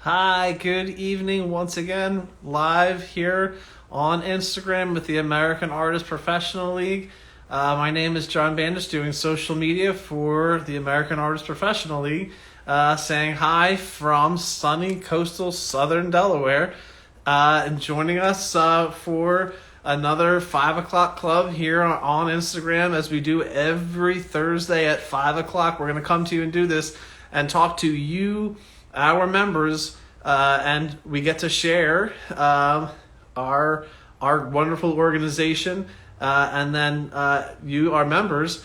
Hi, good evening once again, live here on Instagram with the American Artist Professional League. My name is John Bandish, doing social media for the American Artist Professional League, saying hi from sunny coastal southern Delaware, and joining us for another 5 o'clock club here on Instagram as we do every Thursday at 5 o'clock. We're going to come to you and do this and talk to you, our members, and we get to share our wonderful organization, and then you, our members,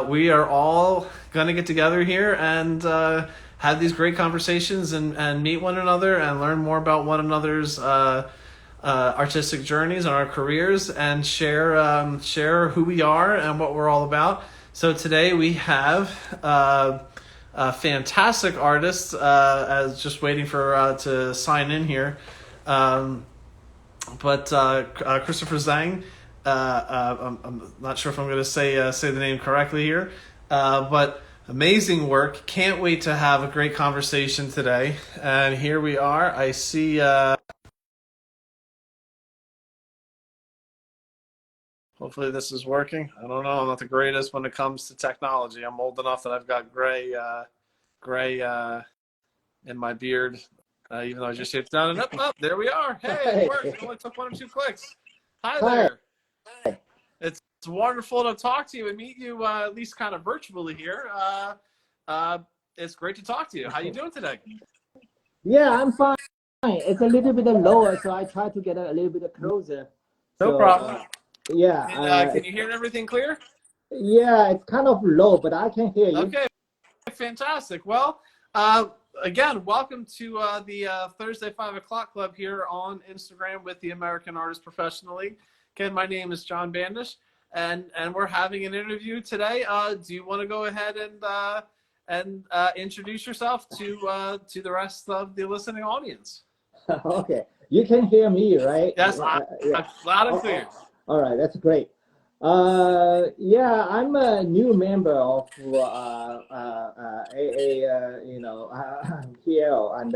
we are all gonna get together here and have these great conversations and meet one another and learn more about one another's artistic journeys and our careers and share who we are and what we're all about. So today we have fantastic artists, as just waiting for to sign in here. But Christopher Zhang, I'm not sure if I'm going to say the name correctly here, but amazing work. Can't wait to have a great conversation today. And here we are. I see. Hopefully this is working. I don't know. I'm not the greatest when it comes to technology. I'm old enough that I've got gray in my beard, even though I just hit down and up. Oh, there we are. Hey, it Hi. worked. It only took 1 or 2 clicks. Hi Hi. there. It's wonderful to talk to you and meet you, at least kind of virtually here. It's great to talk to you. How you doing today? Yeah, I'm fine. It's a little bit lower, so I try to get a little bit closer. No So, problem. yeah, Can you hear everything clear? yeah, it's kind of low, but I can hear you. Okay, fantastic. Well, again, welcome to the Thursday 5 o'clock club here on Instagram with the American Artist Professional League. Again, my name is John Bandish, and we're having an interview today. Do you want to go ahead and introduce yourself to the rest of the listening audience? Okay, you can hear me, right? Yes, Yeah. I'm loud and Oh, clear. all right, that's great. Yeah, I'm a new member of AA, PL, and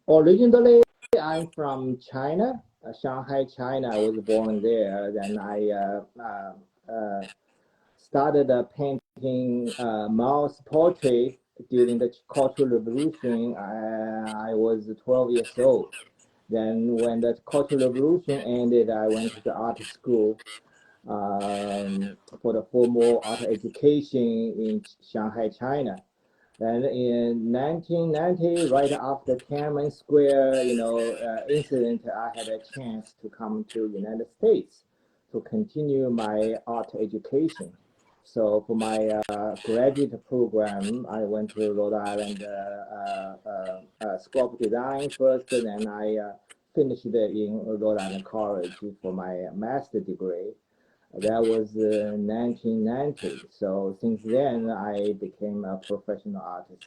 originally, I'm from China, Shanghai, China. I was born there. Then I started painting mouse portrait during the Cultural Revolution. I was 12 years old. Then when the Cultural Revolution ended, I went to the art school for the formal art education in Shanghai, China. And in 1990, right after Tiananmen Square, incident, I had a chance to come to United States to continue my art education. So for my graduate program, I went to Rhode Island School of Design first, and then I finished in Rhode Island College for my master degree. That was 1990. So since then, I became a professional artist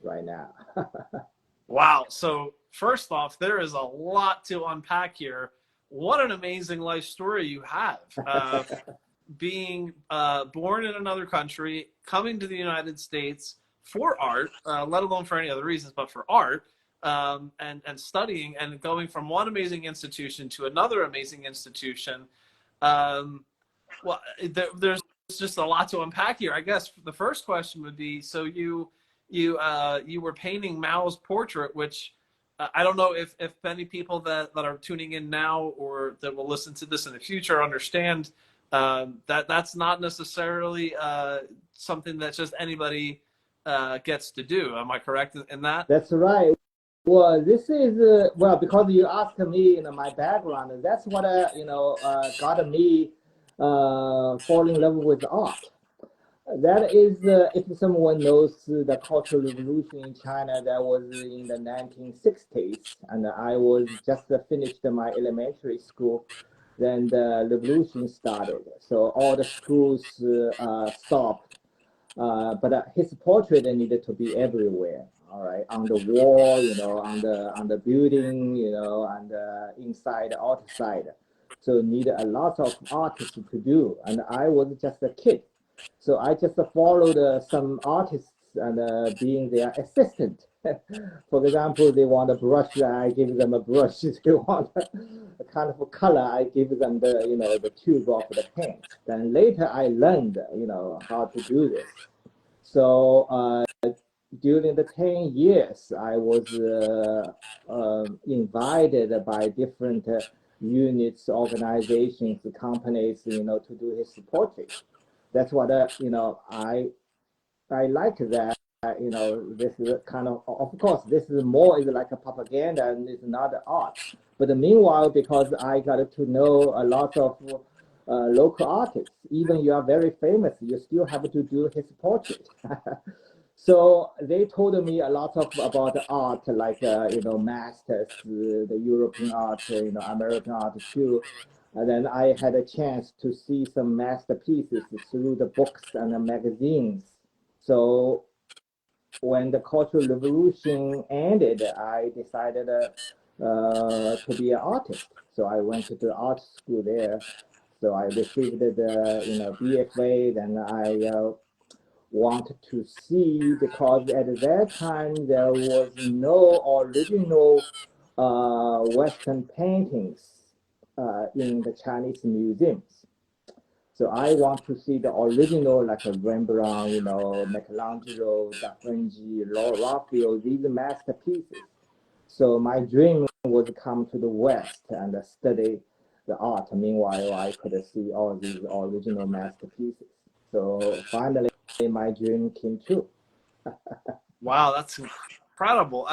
right now. Wow. So first off, there is a lot to unpack here. What an amazing life story you have. Being born in another country, coming to the United States for art, let alone for any other reasons, but for art, and studying and going from one amazing institution to another amazing institution. Um, there's just a lot to unpack here. I guess the first question would be: so you were painting Mao's portrait, which I don't know if many people that are tuning in now or that will listen to this in the future understand that that's not necessarily something that just anybody gets to do. Am I correct in that? That's right. Well, this is well because you asked me, my background. That's what got me fall in love with art. That is, if someone knows the Cultural Revolution in China, that was in the 1960s, and I was just finished my elementary school. Then the revolution started, so all the schools stopped. But his portrait needed to be everywhere. All right, on the wall, on the building, and inside, outside. So needed a lot of artists to do, and I was just a kid. So I just followed some artists and being their assistant. For example, they want a brush, I give them a brush. They want a kind of a color, I give them the, the tube of the paint. Then later I learned, how to do this. So during the 10 years, I was invited by different units, organizations, companies, to do his portrait. That's what, I like that. This is kind of course, this is more is like a propaganda and it's not art. But meanwhile, because I got to know a lot of local artists, even you are very famous, you still have to do his portrait. So they told me a lot of about art, like masters, the European art, American art too. And then I had a chance to see some masterpieces through the books and the magazines. So when the Cultural Revolution ended, I decided to be an artist. So I went to the art school there. So I received the BFA. Then I wanted to see, because at that time there was no original Western paintings in the Chinese museums. So I want to see the original, like a Rembrandt, Michelangelo, Da Vinci, Raphael, these masterpieces. So my dream was to come to the West and study the art. Meanwhile, I could see all these original masterpieces. So finally, my dream came true. Wow, that's incredible.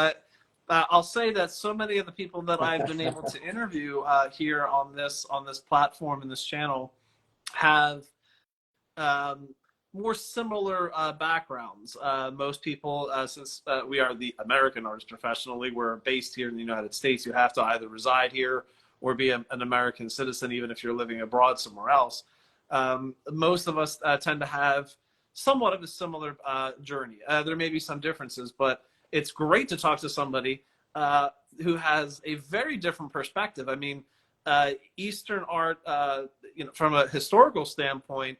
I'll say that so many of the people that I've been able to interview here on this platform and this channel have more similar backgrounds. Most people, since we are the American artists professionally, we're based here in the United States. You have to either reside here or be an American citizen, even if you're living abroad somewhere else. Most of us tend to have somewhat of a similar journey. There may be some differences, but it's great to talk to somebody who has a very different perspective. I mean, Eastern art, from a historical standpoint,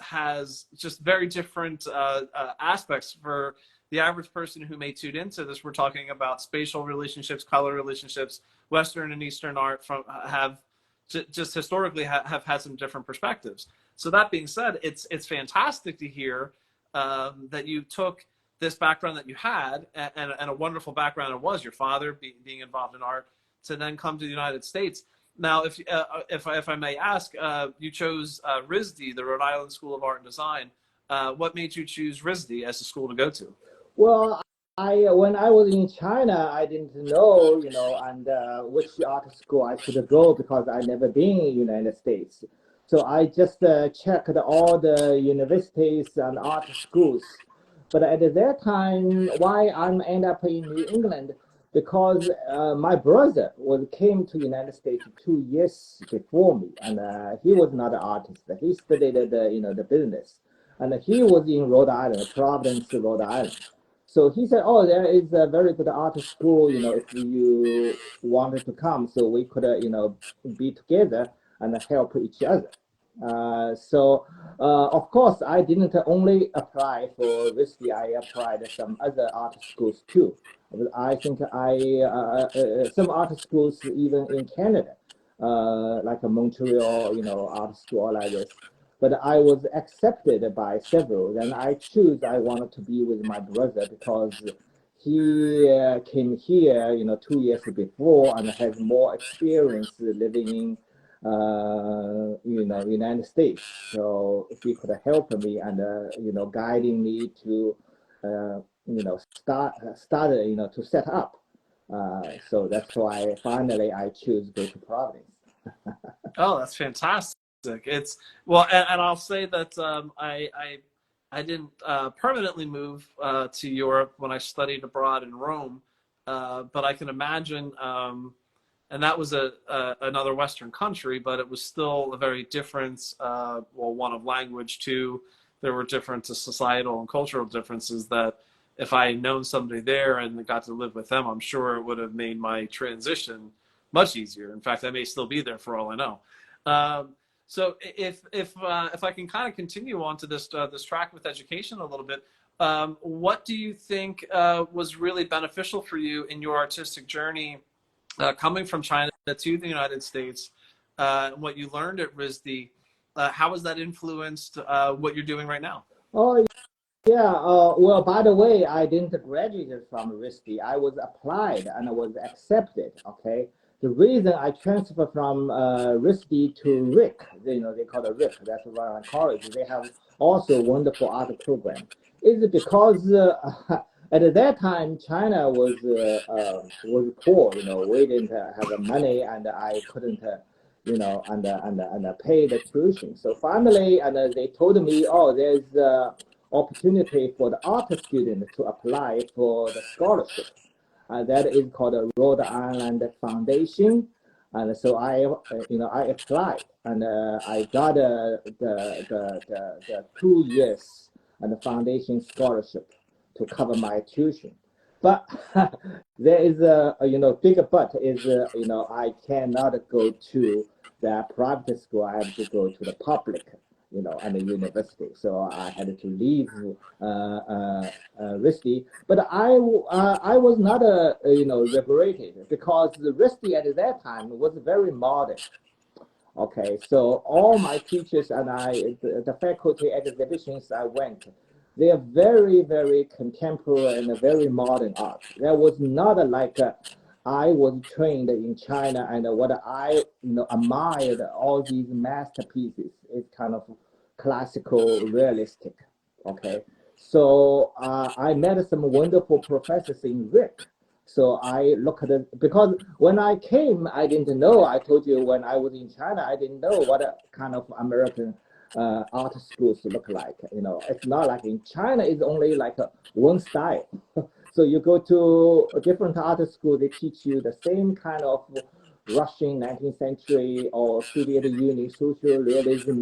has just very different aspects. For the average person who may tune into this, we're talking about spatial relationships, color relationships. Western and Eastern art have just historically have had some different perspectives. So that being said, it's fantastic to hear that you took this background that you had, and a wonderful background it was, your father being involved in art, to then come to the United States. Now, if I may ask, you chose RISD, the Rhode Island School of Art and Design. What made you choose RISD as a school to go to? Well, when I was in China, I didn't know, and which art school I should go, because I never been in the United States. So I just checked all the universities and art schools. But at that time, why I'm end up in New England? Because my brother came to the United States 2 years before me, and he was not an artist. He studied the business, and he was in Rhode Island, Providence, Rhode Island. So he said, "Oh, there is a very good art school. If you wanted to come, so we could, be together and help each other." Of course, I didn't only apply for RISD. I applied some other art schools too. I think some art schools even in Canada, like Montreal, art school like this. But I was accepted by several. Then I wanted to be with my brother, because he came here, 2 years before, and has more experience living in United States. So he could help me and guiding me to to set up. So that's why finally I choose go to Providence. Oh, that's fantastic. It's well, and I'll say that I didn't permanently move to Europe when I studied abroad in Rome, but I can imagine, and that was another Western country, but it was still a very different, one of language too. There were different societal and cultural differences that if I had known somebody there and got to live with them, I'm sure it would have made my transition much easier. In fact, I may still be there for all I know. So if I can kind of continue on to this track with education a little bit, what do you think was really beneficial for you in your artistic journey coming from China to the United States? What you learned at RISD, how has that influenced what you're doing right now? Oh, yeah. Well, by the way, I didn't graduate from RISD. I was applied and I was accepted. Okay. The reason I transferred from RISD to RIC, they call it RIC. That's what I call it. They have also wonderful art program. Is because at that time China was poor. We didn't have the money, and I couldn't. And pay the tuition. So finally, and they told me, oh, there's opportunity for the art student to apply for the scholarship. That is called a Rhode Island Foundation. And so I applied, and I got the 2 years and the foundation scholarship to cover my tuition. But there is bigger but is, I cannot go to the private school. I have to go to the public, and the university. So I had to leave RISD. But I was not, liberated, because the RISD at that time was very modern. Okay, so all my teachers and the faculty exhibitions I went, they are very, very contemporary and very modern art. That was not like I was trained in China, and what I admired all these masterpieces is kind of classical realistic. Okay, so I met some wonderful professors in RIC. So I look at it, because when I came, I didn't know. I told you, when I was in China, I didn't know what kind of American art schools look like. It's not like in China. It's only like one style. So you go to a different art school, they teach you the same kind of Russian 19th century or Soviet Union social realism.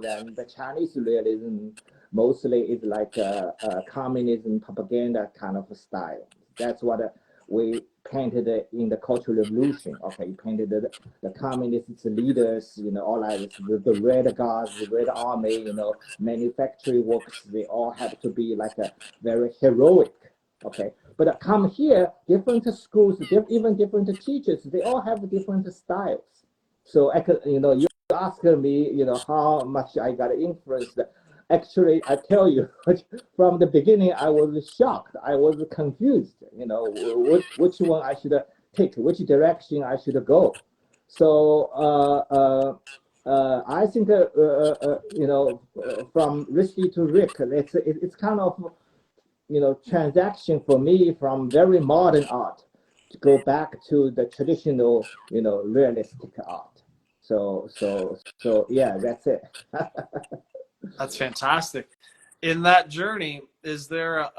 Then the Chinese realism mostly is like a communism propaganda kind of style. That's what we painted in the Cultural Revolution. Okay, you painted the communist leaders, all like the Red Guards, the Red Army, manufactory works. They all have to be like a very heroic. Okay, but come here, different schools, even different teachers, they all have different styles. So you ask me, how much I got influenced. Actually, I tell you, from the beginning, I was shocked. I was confused, which one I should take, which direction I should go. So I think, from RISD to RIC, it's kind of, transaction for me from very modern art to go back to the traditional, realistic art. So yeah, that's it. That's fantastic. In that journey, is there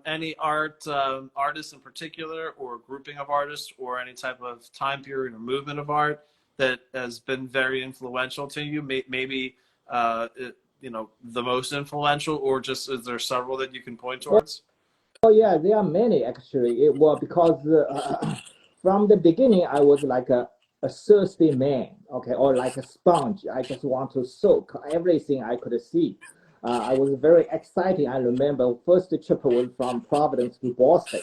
any artist in particular, or grouping of artists, or any type of time period or movement of art that has been very influential to you? Maybe the most influential, or just is there several that you can point towards? Oh yeah, there are many actually. Because from the beginning I was like a thirsty man, okay, or like a sponge. I just want to soak everything I could see. I was very excited. I remember first trip was from Providence to Boston.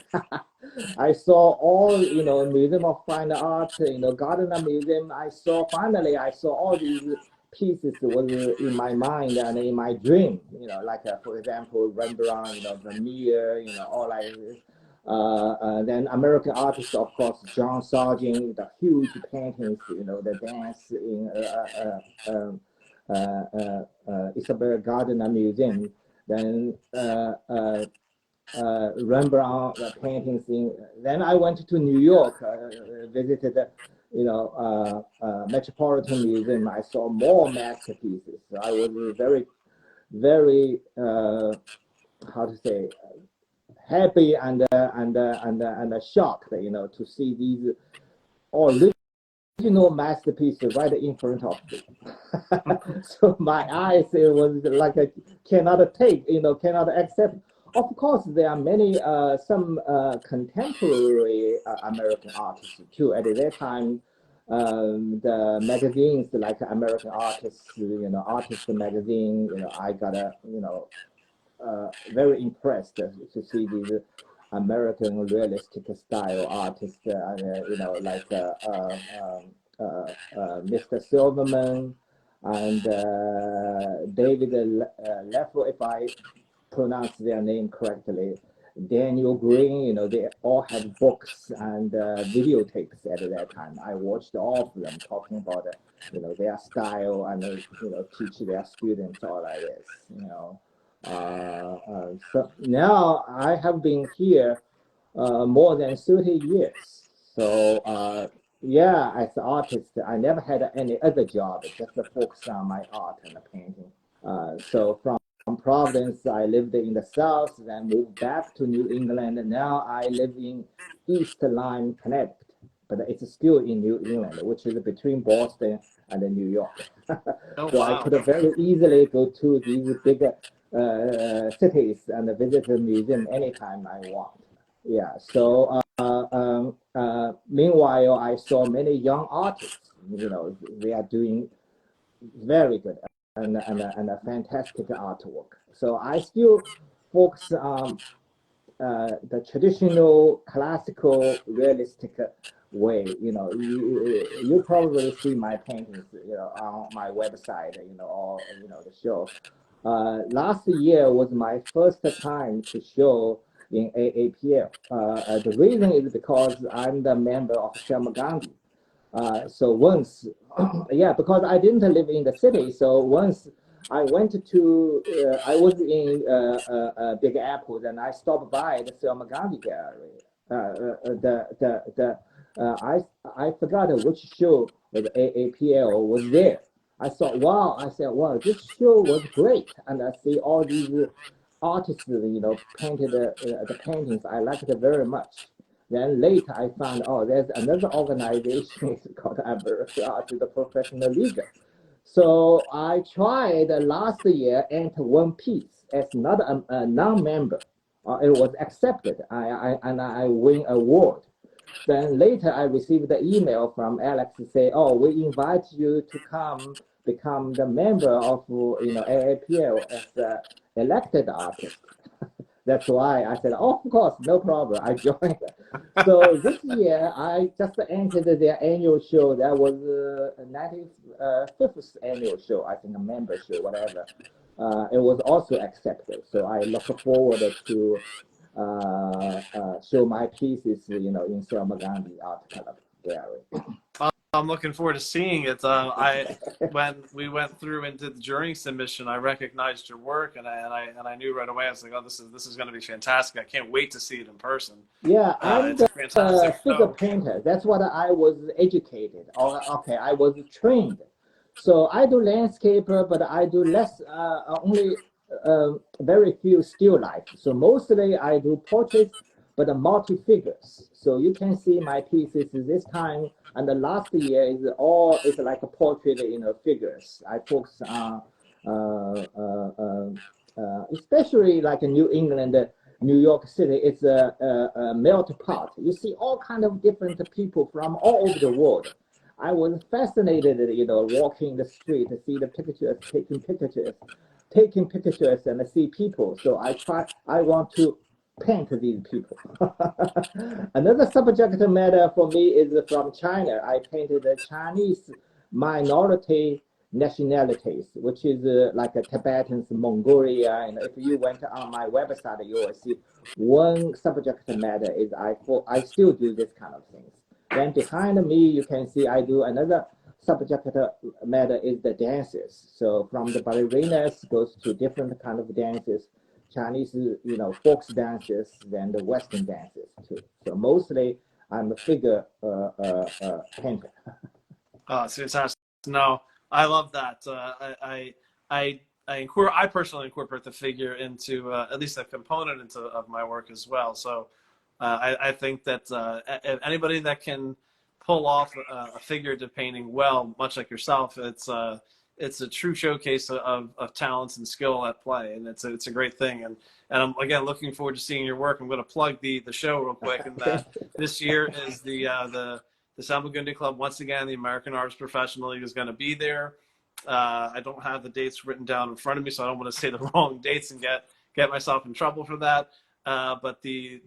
I saw all, Museum of Fine Art, Gardner Museum. Finally I saw all these pieces was in my mind and in my dream, like for example, Rembrandt, Vermeer, all like this. Then American artists, of course, John Sargent, the huge paintings, the dance in Isabel Gardner Museum. Then Rembrandt paintings in. Then I went to New York, visited, Metropolitan Museum. I saw more masterpieces. I was very, very, how to say, happy and shocked, to see these original masterpieces right in front of me. So my eyes, it was like I cannot take, cannot accept. Of course, there are many, some contemporary American artists too. At that time, the magazines like American Artists, Artist magazine, I got a, very impressed to see these American realistic style artists, you know, like Mr. Silverman and David Leffel, if I pronounce their name correctly. Daniel Green, you know, they all had books and videotapes at that time. I watched all of them talking about, you know, their style and, you know, teach their students all like this, you know. So now I have been here more than 30 years. So yeah, as an artist, I never had any other job, just to focus on my art and painting. So from Providence, I lived in the South, then moved back to New England, and now I live in East Lyme, Connecticut, but it's still in New England, which is between Boston and New York. Oh, So I wow. could very easily go to these big cities and visit the museum anytime I want. Yeah. So meanwhile, I saw many young artists. You know, they are doing very good and a fantastic artwork. So I still focus on the traditional, classical, realistic way. You know, you probably see my paintings, you know, on my website, you know, or you know the show. Last year was my first time to show in AAPL. The reason is because I'm the member of Sharma Gandhi. So once, yeah, because I didn't live in the city, so once I went to, I was in Big Apple, and I stopped by the Selma Gandhi Gallery. I forgot which show with AAPL was there. I thought, wow, I said, wow, this show was great. And I see all these artists, you know, painted the paintings. I liked it very much. Then later I found, oh, there's another organization, it's called American Art, the Professional League. So I tried last year enter one piece as not a non-member. It was accepted. And I win award. Then later I received the email from Alex to say, oh, we invite you to come become the member of, you know, AAPL as an elected artist. That's why I said, oh, of course, no problem. I joined. So this year, I just entered their annual show. That was a 95th annual show, I think, a member show, whatever. It was also accepted. So I look forward to show my pieces, you know, in Selma Gandhi Art Club Gallery. I'm looking forward to seeing it. When we went through into the jury submission, I recognized your work, and I knew right away. I was like, oh, this is going to be fantastic. I can't wait to see it in person. Yeah, I'm It's a fantastic figure show. painter. That's what I was educated, or okay, I was trained. So I do landscape, but I do less, only very few still life. So mostly I do portraits, but multi figures. So you can see my pieces this time, and the last year is like a portrait, you know, figures. I focus on especially like in New England. New York City, it's a melt pot. You see all kind of different people from all over the world. I was fascinated, you know, walking the street to see the pictures, taking pictures and see people. So I want to paint these people. Another subject matter for me is from China. I painted the Chinese minority nationalities, which is like a Tibetans, Mongolia. And if you went on my website, you will see one subject matter is I still do this kind of things. Then behind me, you can see I do another subject matter is the dances. So from the ballerinas goes to different kind of dances, Chinese, you know, folk dances, then the Western dances too. So mostly I'm a figure painter. Oh, it's fantastic. No, I love that. I personally incorporate the figure into at least a component of my work as well. So I think that anybody that can pull off a figurative painting well, much like yourself, it's a true showcase of talents and skill at play, and it's a great thing. And I'm again looking forward to seeing your work. I'm going to plug the show real quick, and that this year is the Salmagundi Club once again. The American Artist Professional League is going to be there. I don't have the dates written down in front of me, so I don't want to say the wrong dates and get myself in trouble for that. But the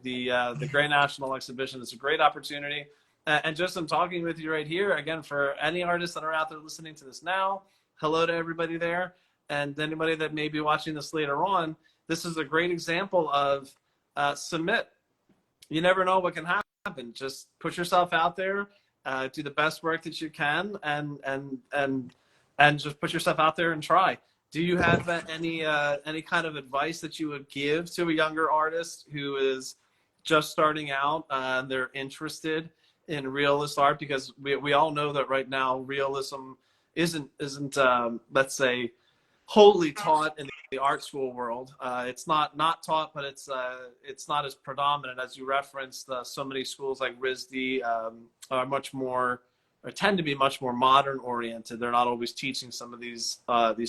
Great National Exhibition is a great opportunity. And just I'm talking with you right here, again, for any artists that are out there listening to this now, hello to everybody there. And anybody that may be watching this later on, this is a great example of submit. You never know what can happen. Just put yourself out there, do the best work that you can, and just put yourself out there and try. Do you have any kind of advice that you would give to a younger artist who is just starting out and they're interested in realist art? Because we all know that right now realism isn't let's say wholly taught in the art school world. It's not taught, but it's not as predominant as you referenced. So many schools like RISD are much more, or tend to be much more modern oriented. They're not always teaching some of these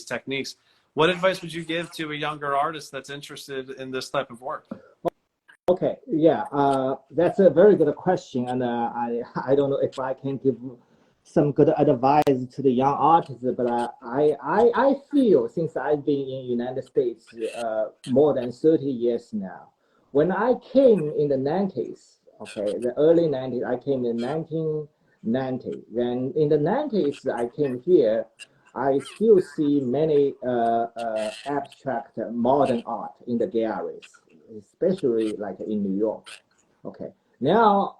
techniques. What advice would you give to a younger artist that's interested in this type of work? Okay, yeah, that's a very good question, and I don't know if I can give some good advice to the young artists, but I feel, since I've been in United States more than 30 years now, when I came in the 90s, okay, the early 90s, I came in 1990. Then in the 90s, I came here. I still see many abstract modern art in the galleries, especially like in New York. Okay. Now,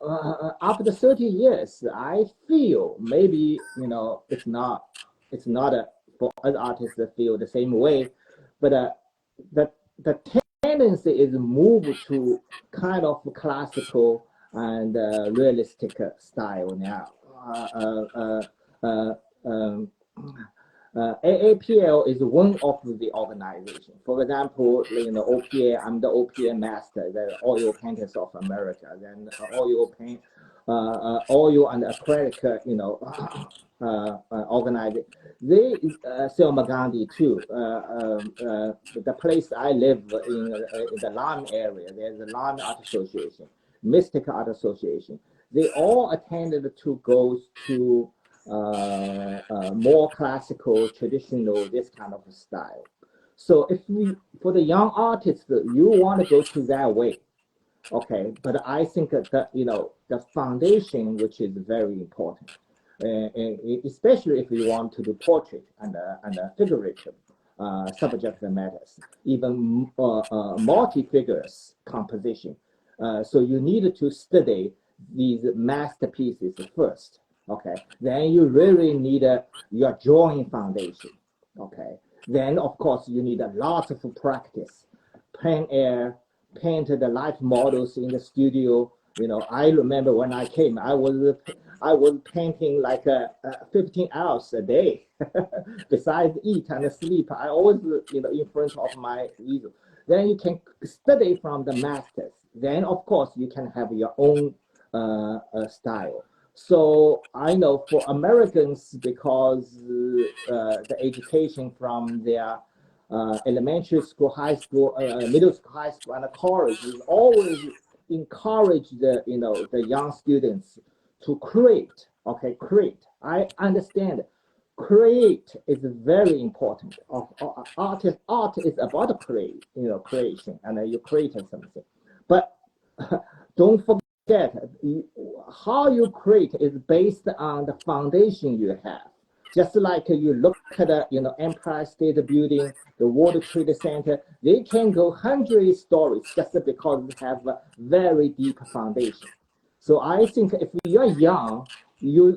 after 30 years, I feel maybe, it's not for other artists that feel the same way, but the tendency is move to kind of classical and realistic style now. AAPL is one of the organizations. For example, OPA, I'm the OPA master, the Oil Painters of America, then oil and acrylic, organization. They sell Magandhi too. The place I live in the Lime area, there's a Lime Art Association, Mystic Art Association. They all attended to go to more classical, traditional, this kind of style. So for the young artists, you want to go to that way, okay? But I think that the foundation, which is very important, especially if you want to do portrait and figurative subject matters, even multi-figures composition. So you need to study these masterpieces first. Okay, then you really need your drawing foundation. Okay, then of course you need a lot of practice, plein air, paint the life models in the studio. I remember when I came, I was painting like 15 hours a day. Besides eat and sleep, I always in front of my easel. Then you can study from the masters. Then of course you can have your own style. So I know for Americans, because the education from their elementary school, high school, middle school, high school, and college is always encourage the young students to create. Okay, create. I understand. Create is very important. Art is about creation, and you created something. But don't forget, how you create is based on the foundation you have. Just like you look at the Empire State Building, the World Trade Center, they can go 100 stories just because they have a very deep foundation. So I think if you're young, you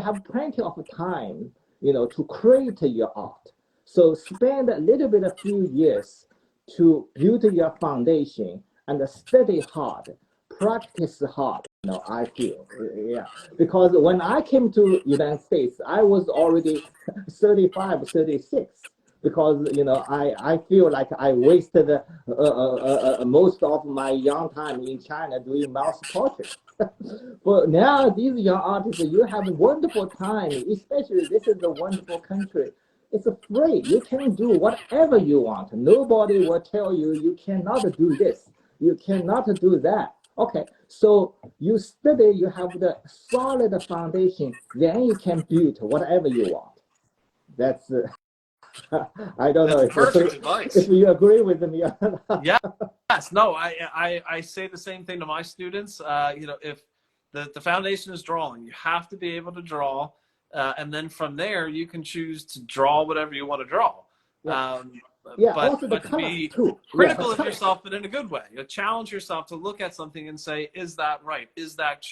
have plenty of time, to create your art. So spend a little bit, a few years to build your foundation and study hard. Practice hard, I feel, yeah. Because when I came to United States, I was already 35, 36. Because I feel like I wasted most of my young time in China doing mouse portraits. But now these young artists, you have a wonderful time. Especially this is a wonderful country. It's free. You can do whatever you want. Nobody will tell you you cannot do this. You cannot do that. Okay, so you study, you have the solid foundation, then you can build whatever you want. That's I don't know That's if perfect advice. if you agree with me or not. Yes, no, I say the same thing to my students. You know, if the foundation is drawing, you have to be able to draw, and then from there you can choose to draw whatever you want to draw. Yeah. Yeah, also the But to colors be too. Yeah, critical of yourself, but in a good way. You challenge yourself to look at something and say, is that right? Is that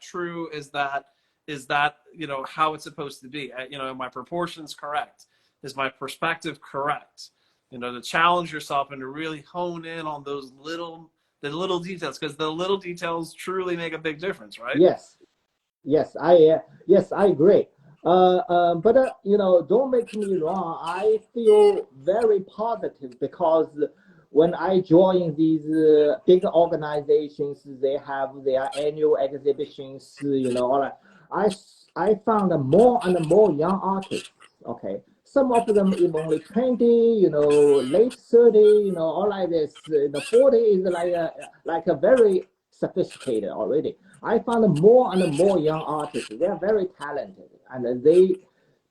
true? Is that you know how it's supposed to be? You know, are my proportions correct? Is my perspective correct? You know, to challenge yourself and to really hone in on those little details, because the little details truly make a big difference, right? yes, yes, I agree. But you know, don't make me wrong. I feel very positive because when I join these big organizations, they have their annual exhibitions. You know, all that. I found more and more young artists. Okay, some of them even only 20. You know, late 30. You know, all like this. The 40 is like a very sophisticated already. I found more and more young artists. They are very talented, and they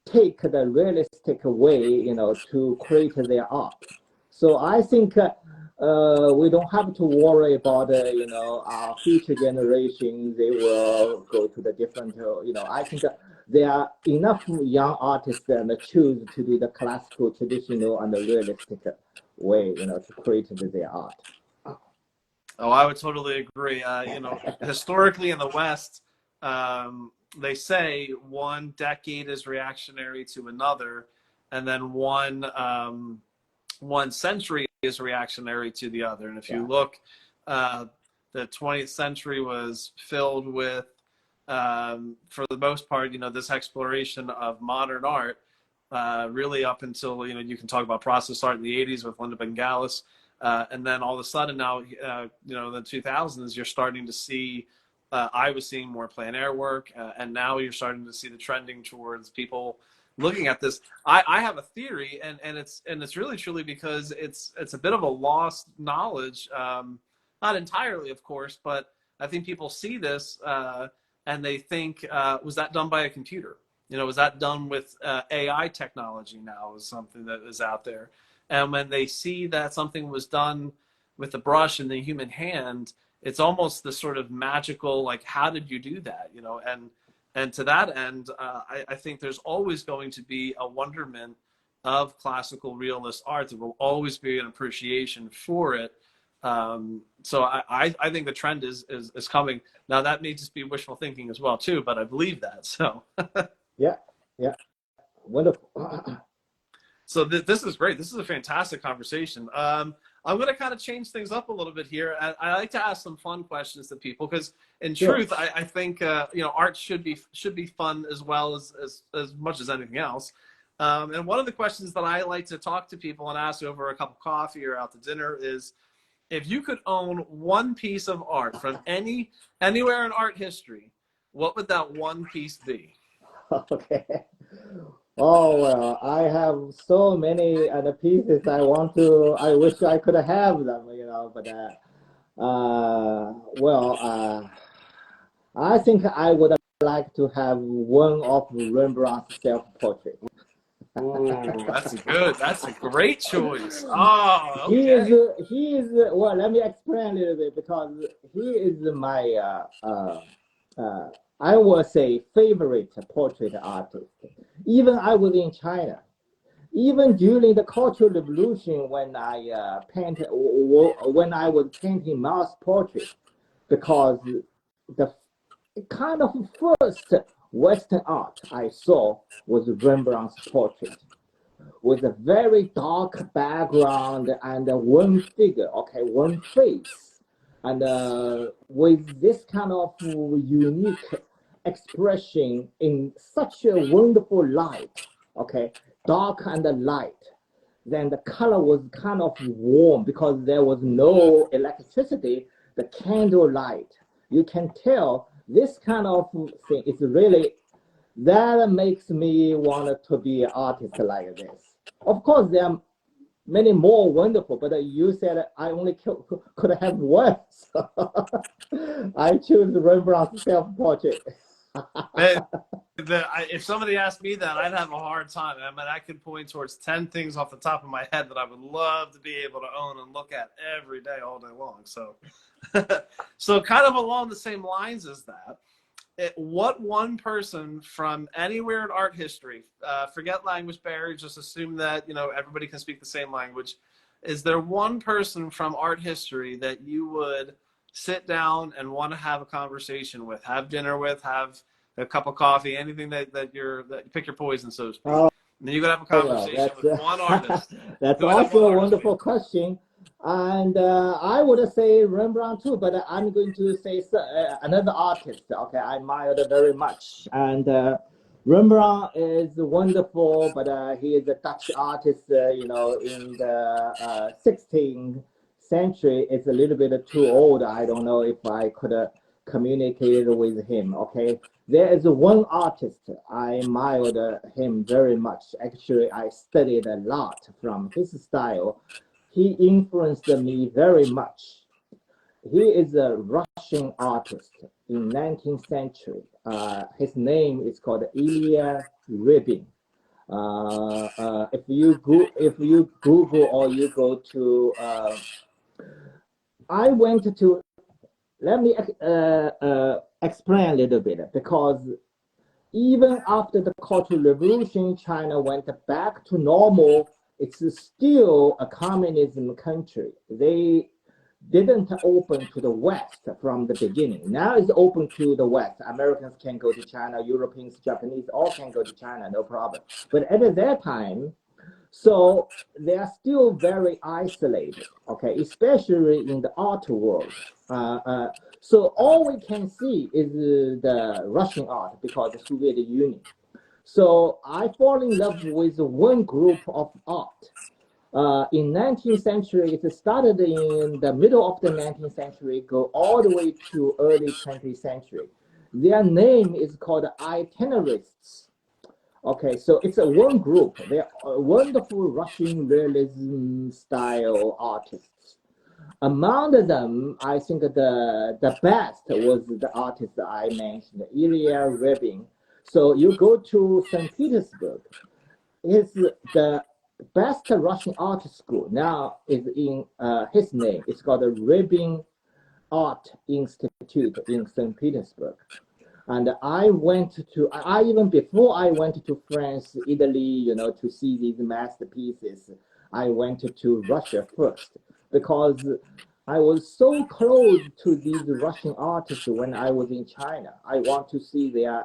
take the realistic way, you know, to create their art. So I think we don't have to worry about, you know, our future generations. They will go to the different, you know. I think there are enough young artists that choose to do the classical, traditional, and the realistic way, you know, to create their art. Oh, I would totally agree. You know, historically in the West, they say one decade is reactionary to another, and then one century is reactionary to the other. And if you Yeah. look, the 20th century was filled with, for the most part, you know, this exploration of modern art, really up until, you know, you can talk about process art in the 80s with Linda Bengalis. And then all of a sudden now, you know, in the 2000s, you're starting to see, I was seeing more plein air work, and now you're starting to see the trending towards people looking at this. I have a theory, and it's really truly because it's a bit of a lost knowledge, not entirely, of course, but I think people see this and they think, was that done by a computer? You know, was that done with AI technology now is something that is out there. And when they see that something was done with a brush in the human hand, it's almost the sort of magical, like, how did you do that? You know, and to that end, I think there's always going to be a wonderment of classical realist art. There will always be an appreciation for it. So I think the trend is coming. Now that may just be wishful thinking as well too, but I believe that. So Yeah, yeah, wonderful. so this is great. This is a fantastic conversation. I'm going to kind of change things up a little bit here. I like to ask some fun questions to people because, in Sure. truth, I think you know, art should be fun as well as much as anything else. And one of the questions that I like to talk to people and ask over a cup of coffee or out to dinner is, if you could own one piece of art from anywhere in art history, what would that one piece be? Okay. Oh well, I have so many other pieces I want to. I wish I could have them, you know. But well, I think I would like to have one of Rembrandt's self-portrait. Ooh, that's good. That's a great choice. Oh, He is, okay. he is. Well, let me explain a little bit because he is my, I would say, favorite portrait artist. Even I was in China. Even during the Cultural Revolution, when I when I was painting mass portraits, because the kind of first Western art I saw was Rembrandt's portrait with a very dark background and one figure, okay, one face, and with this kind of unique expression in such a wonderful light, okay, dark and light. Then the color was kind of warm because there was no electricity, the candle light. You can tell this kind of thing is really, that makes me want to be an artist like this. Of course, there are many more wonderful, but you said I only could have one. So I choose Rembrandt's self-portrait. If somebody asked me that, I'd have a hard time. I mean, I could point towards 10 things off the top of my head that I would love to be able to own and look at every day, all day long. So, so kind of along the same lines as that, what one person from anywhere in art history, forget language barriers, just assume that, you know, everybody can speak the same language. Is there one person from art history that you would sit down and want to have a conversation with, have dinner with, have a cup of coffee, anything that you pick your poison, so to speak? Oh, And then you could have a well, conversation with one artist. that's Who would that one also a artist be? wonderful question. And I would say Rembrandt too, but I'm going to say another artist. Okay, I admired very much. And Rembrandt is wonderful, but he is a Dutch artist, you know, in the 16th century. It's a little bit too old. I don't know if I could communicate with him. Okay, there is one artist I admired him very much. Actually, I studied a lot from his style. He influenced me very much. He is a Russian artist in 19th century. His name is called Ilya Rybin. If you Google or you go to, I went to. Let me explain a little bit, because even after the Cultural Revolution, China went back to normal. It's still a communism country. They didn't open to the West from the beginning. Now it's open to the West. Americans can go to China, Europeans, Japanese, all can go to China, no problem. But at that time, so they are still very isolated, okay, especially in the art world. So all we can see is the Russian art because the Soviet Union. So I fall in love with one group of art. In 19th century, it started in the middle of the 19th century, go all the way to early 20th century. Their name is called Itinerists. Okay, so it's a one group. They're wonderful Russian realism style artists. Among them, I think the best was the artist I mentioned, Ilya Rybin. So you go to St. Petersburg, it's the best Russian art school now is in his name. It's called the Rybin Art Institute in St. Petersburg. And I even before I went to France, Italy, you know, to see these masterpieces, I went to Russia first because I was so close to these Russian artists when I was in China. I want to see their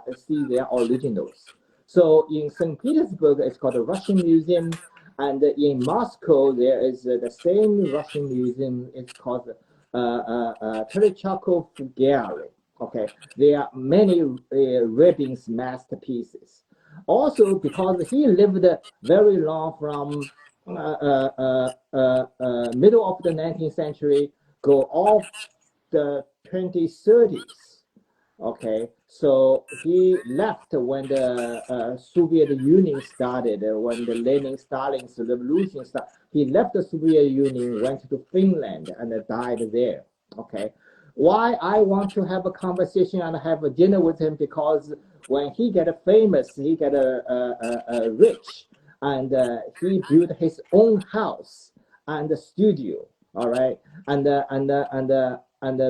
originals. So in St. Petersburg, it's called the Russian Museum, and in Moscow there is the same Russian museum. It's called Terechakov Gallery. Okay, there are many Rybin's masterpieces. Also, because he lived very long from middle of the 19th century, go off the 2030s. Okay, so he left when the Soviet Union started, when the Lenin Stalin's revolution started. He left the Soviet Union, went to Finland, and died there. Okay, why I want to have a conversation and have a dinner with him, because when he get famous, he get rich, and he built his own house and a studio. All right, and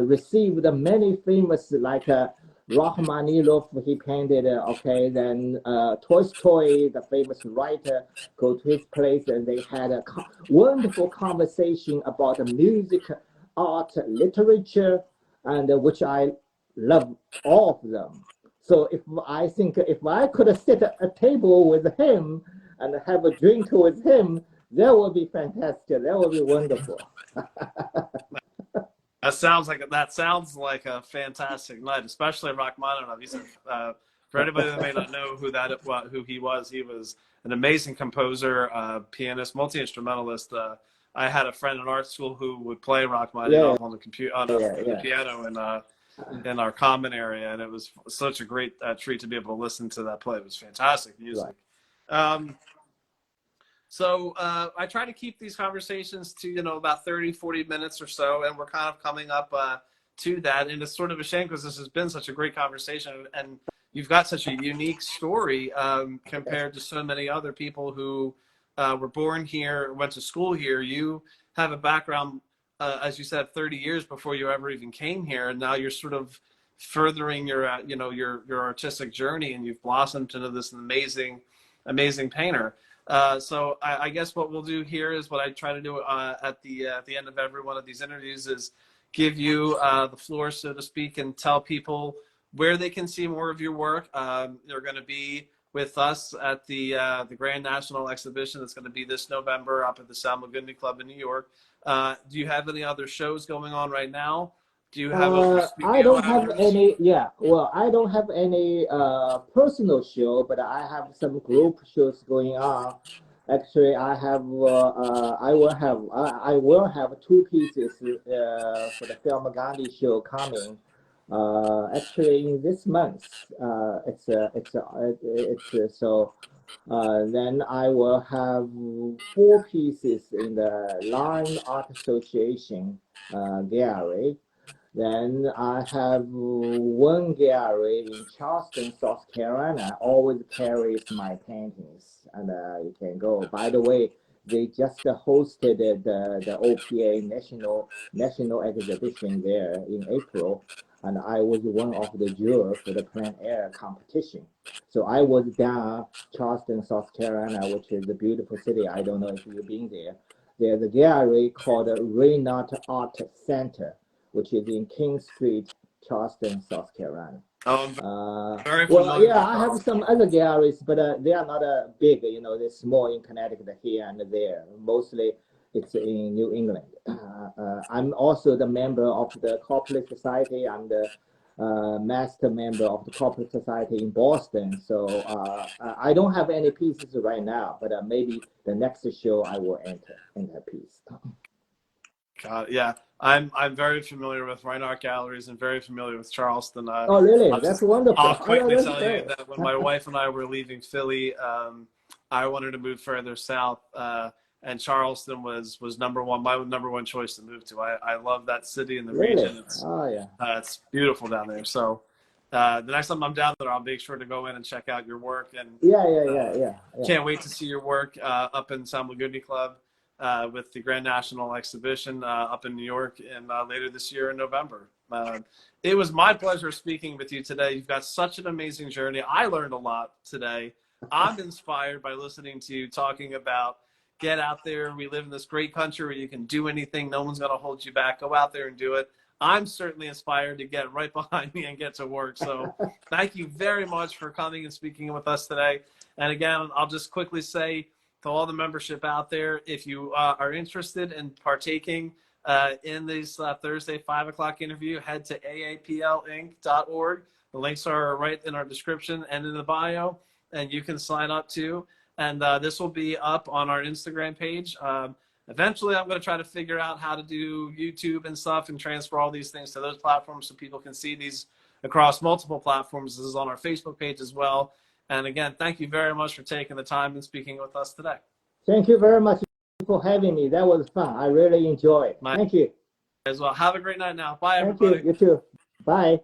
received many famous like Rachmaninoff. He painted. Okay, then Tolstoy, the famous writer, go to his place, and they had a wonderful conversation about music, art, literature, and which I love all of them. So if I could sit at a table with him and have a drink with him, that would be fantastic. That would be wonderful. That sounds like a fantastic night, especially Rachmaninoff. He said, for anybody that may not know who he was an amazing composer, pianist, multi-instrumentalist. I had a friend in art school who would play Rachmaninoff on the piano in our common area, and it was such a great treat to be able to listen to that play. It was fantastic music. Right. So I try to keep these conversations to, about 30, 40 minutes or so, and we're kind of coming up to that. And it's sort of a shame because this has been such a great conversation. And you've got such a unique story compared to so many other people who were born here, went to school here. You have a background, as you said, 30 years before you ever even came here, and now you're sort of furthering your, your artistic journey, and you've blossomed into this amazing painter. So I guess what we'll do here is what I try to do at the end of every one of these interviews is give you the floor, so to speak, and tell people where they can see more of your work. They're going to be with us at the Grand National Exhibition that's going to be this November up at the Sal Magundi Club in New York. Do you have any other shows going on right now? Do you have I don't have any, yeah, well, I don't have any personal show, but I have some group shows going on. Actually, I will have two pieces for the Film Gandhi show coming. Actually, in this month, so. Then I will have four pieces in the Line Art Association gallery. Then I have one gallery in Charleston, South Carolina, always carries my paintings, and you can go. By the way, they just hosted the OPA national exhibition there in April, and I was one of the jurors for the plein air competition. So I was down Charleston, South Carolina, which is a beautiful city. I don't know if you've been there. There's a gallery called Raynard Art Center, which is in King Street, Charleston, South Carolina. Very well, yeah, I have some other galleries, but they are not big. They're small in Connecticut here and there. Mostly, it's in New England. I'm also the member of the Corporate Society. I'm the master member of the Corporate Society in Boston. So I don't have any pieces right now, but maybe the next show I will enter in that piece. God, yeah. I'm very familiar with Fine Art Galleries and very familiar with Charleston. Oh, really? That's wonderful. I'll quickly tell great. you that when my wife and I were leaving Philly, I wanted to move further south, and Charleston was number one, my number one choice to move to. I love that city and the region. It's beautiful down there. So the next time I'm down there, I'll make sure to go in and check out your work. And yeah. Can't wait to see your work up in Sal Magundi Club. With the Grand National Exhibition up in New York and later this year in November. It was my pleasure speaking with you today. You've got such an amazing journey. I learned a lot today. I'm inspired by listening to you talking about get out there. We live in this great country where you can do anything. No one's going to hold you back. Go out there and do it. I'm certainly inspired to get right behind me and get to work. So thank you very much for coming and speaking with us today. And again, I'll just quickly say, to all the membership out there, if you are interested in partaking in this Thursday 5 o'clock interview, head to aaplinc.org. The links are right in our description and in the bio, and you can sign up too. And this will be up on our Instagram page. Eventually, I'm going to try to figure out how to do YouTube and stuff and transfer all these things to those platforms so people can see these across multiple platforms. This is on our Facebook page as well. And again, thank you very much for taking the time and speaking with us today. Thank you very much for having me. That was fun. I really enjoyed it. Thank you. As well. Have a great night now. Bye, everybody. Thank you. You too. Bye.